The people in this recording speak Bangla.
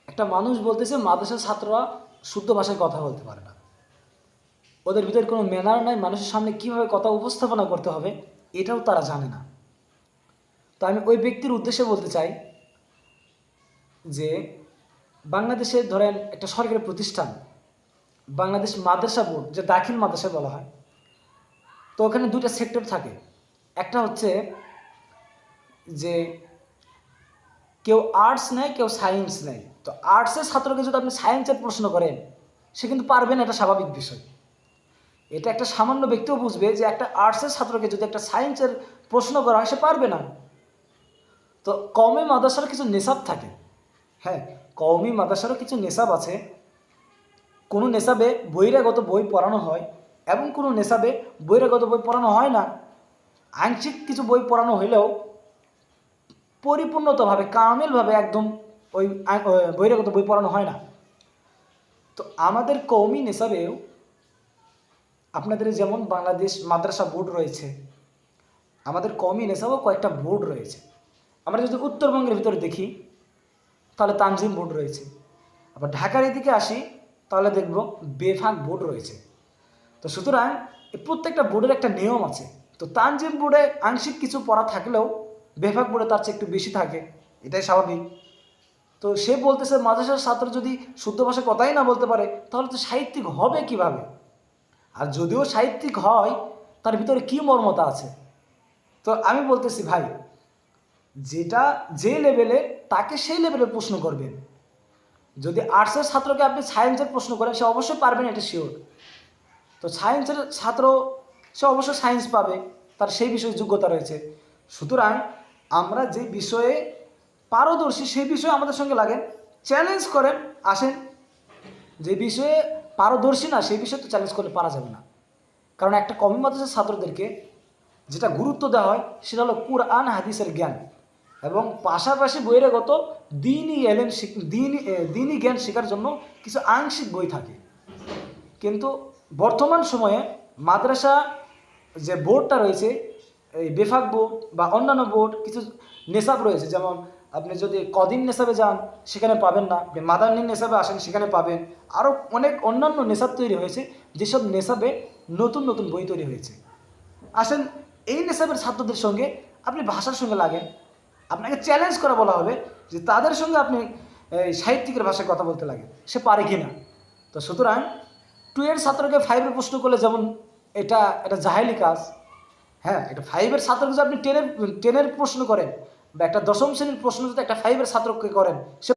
একটা মানুষ বলতেছে মাদ্রাসার ছাত্ররা শুদ্ধ ভাষায় কথা বলতে পারে না, ওদের ভিতরে কোনো ম্যানার নাই, মানুষের সামনে কীভাবে কথা উপস্থাপনা করতে হবে এটাও তারা জানে না। তো আমি ওই ব্যক্তির উদ্দেশ্যে বলতে চাই যে বাংলাদেশে ধরেন একটা সরকারি প্রতিষ্ঠান বাংলাদেশ মাদ্রাসা বোর্ড, যে দাখিল মাদ্রাসা বলা হয়, তো ওখানে দুইটা সেক্টর থাকে। একটা হচ্ছে যে কেউ আর্টস নেয়, কেউ সায়েন্স নেয়। তো আর্টসের ছাত্রকে যদি আপনি সায়েন্সের প্রশ্ন করেন, সে কিন্তু পারবে না, এটা স্বাভাবিক বিষয়। এটা একটা সামান্য ব্যক্তিও বুঝবে যে একটা আর্টসের ছাত্রকে যদি একটা সায়েন্সের প্রশ্ন করা হয়, সে পারবে না। তো কওমি মাদ্রাসার কিছু নেশাব থাকে। হ্যাঁ, কওমি মাদ্রাসারও কিছু নেশাব আছে। কোনো নেশাবে বহিরাগত বই পড়ানো হয় এবং কোনো নেশাবে বহিরাগত বই পড়ানো হয় না। আংশিক কিছু বই পড়ানো হইলেও পরিপূর্ণতভাবে কামেলভাবে একদম ওই বহিরাগত বই পড়ানো হয় না। তো আমাদের কওমি নেশাবেও আপনাদের যেমন বাংলাদেশ মাদ্রাসা বোর্ড রয়েছে, আমাদের কওমি নেশাবেও কয়েকটা বোর্ড রয়েছে। আমরা যদি উত্তরবঙ্গের ভিতরে দেখি তাহলে তানজিম বোর্ড রয়েছে। আবার ঢাকার এদিকে আসি তাহলে দেখব বেফাক বোর্ড রয়েছে। তো সুতরাং প্রত্যেকটা বোর্ডের একটা নিয়ম আছে। তো তানজিম বোর্ডে আংশিক কিছু পড়া থাকলেও বেফাক বোর্ডে তার চেয়ে একটু বেশি থাকে, এটাই স্বাভাবিক। তো সে বলতেছে মাদ্রাসার ছাত্র যদি শুদ্ধ ভাষায় কথাই না বলতে পারে, তাহলে তো সাহিত্যিক হবে কিভাবে? আর যদিও সাহিত্যিক হয়, তার ভিতরে কী মর্মতা আছে? তো আমি বলতেছি ভাই, যেটা যে লেভেলে, তাকে সেই লেভেলে প্রশ্ন করবেন। যদি আর্টসের ছাত্রকে আপনি সায়েন্সের প্রশ্ন করেন, সে অবশ্যই পারবেন, এটা শিওর। তো সায়েন্সের ছাত্র, সে অবশ্যই সায়েন্স পাবে, তার সেই বিষয়ে যোগ্যতা রয়েছে। সুতরাং আমরা যে বিষয়ে পারদর্শী সেই বিষয়ে আমাদের সঙ্গে লাগেন, চ্যালেঞ্জ করেন, আসেন। যে বিষয়ে পারদর্শী না সেই বিষয়ে তো চ্যালেঞ্জ করলে পারা যাবে না। কারণ একটা কওমি মাদ্রাসার ছাত্রদেরকে যেটা গুরুত্ব দেওয়া হয় সেটা হলো কুরআন হাদিসের জ্ঞান, এবং পাশাপাশি বহিরাগত দিনই এলেম দিনই জ্ঞান শেখার জন্য কিছু আংশিক বই থাকে। কিন্তু বর্তমান সময়ে মাদ্রাসা যে বোর্ডটা রয়েছে, এই বেফাক বোর্ড বা অন্যান্য বোর্ড, কিছু নেশাব রয়েছে। যেমন আপনি যদি কদিন নেশাবে যান সেখানে পাবেন না, মাদানী নেশাবে আসেন সেখানে পাবেন। আরও অনেক অন্যান্য নেশাব তৈরি হয়েছে, যেসব নেশাবে নতুন নতুন বই তৈরি হয়েছে। আসেন, এই নেশাবের ছাত্রদের সঙ্গে আপনি ভাষার সঙ্গে লাগেন, আপনাকে চ্যালেঞ্জ করা বলা হবে যে তাদের সঙ্গে আপনি সাহিত্যিকের ভাষায় কথা বলতে লাগে, সে পারে কি না। তো সুতরাং 2 এর ছাত্রকে 5 এর প্রশ্ন করলে যেমন এটা এটা জাহেলি কাজ। হ্যাঁ, এটা 5 এর ছাত্রকে যদি আপনি 10 এর প্রশ্ন করেন, বা একটা 10ম শ্রেণীর প্রশ্ন যদি একটা 5 এর ছাত্রকে করেন, সে